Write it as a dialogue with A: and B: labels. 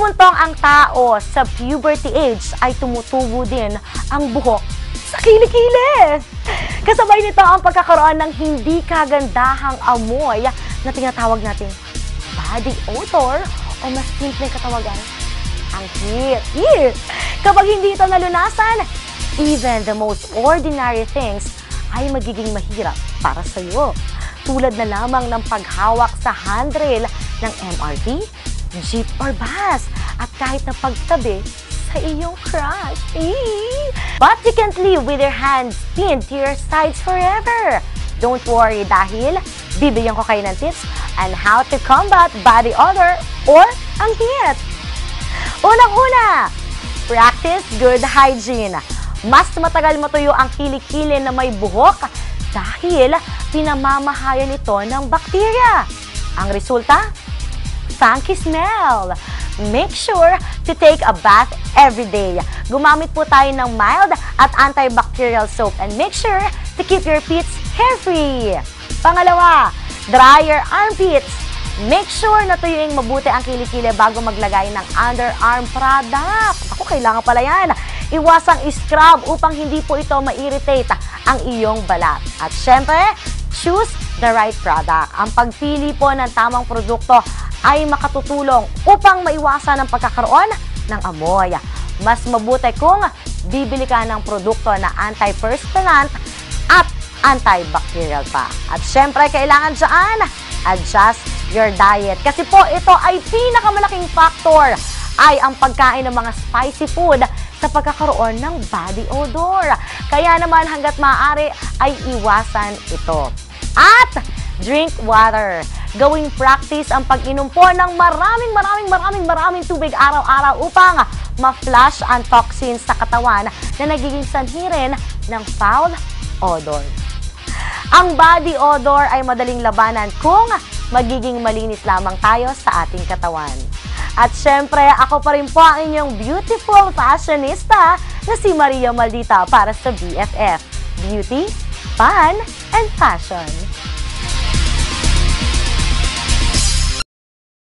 A: Bumuntong ang tao sa puberty age ay tumutubo din ang buhok sa kilikili. Kasabay nito ang pagkakaroon ng hindi kagandahang amoy na tinatawag nating body odor o mas simpleng katawagan, ang heat. Kapag hindi ito nalunasan, even the most ordinary things ay magiging mahirap para sa iyo. Tulad na lamang ng paghawak sa handrail ng MRT, jeep or bus, at kahit na pagtabi sa iyong crush. But you can't live with your hands pinned to your sides forever. Don't worry dahil bibigyan ko kayo ng tips on how to combat body odor or ang heat. Unang-una, practice good hygiene. Mas matagal matuyo ang kilikili na may buhok dahil pinamamahayan ito ng bakterya. Ang resulta? Funky smell. Make sure to take a bath every day. Gumamit po tayo ng mild at antibacterial soap and make sure to keep your feet hair-free. Pangalawa, dry your armpits. Make sure na tuyuing mabuti ang kilikili bago maglagay ng underarm product. Ako, kailangan pala yan. Iwasang scrub upang hindi po ito ma-irritate ang iyong balat. At syempre, choose the right product. Ang pagpili po ng tamang produkto ay makatutulong upang maiwasan ang pagkakaroon ng amoy. Mas mabuti kung bibili ka ng produkto na antiperspirant at antibacterial pa. At syempre, kailangan dyan, adjust your diet. Kasi po, ito ay pinakamalaking factor ay ang pagkain ng mga spicy food sa pagkakaroon ng body odor. Kaya naman hanggat maaari ay iwasan ito. At drink water. Gawing practice ang pag-inom po ng maraming tubig araw-araw upang ma-flush ang toxins sa katawan na nagiging sanhi rin ng foul odor. Ang body odor ay madaling labanan kung magiging malinis lamang tayo sa ating katawan. At syempre, ako pa rin po ang inyong beautiful fashionista na si Maria Maldita para sa BFF. Beauty, Fun, and Fashion.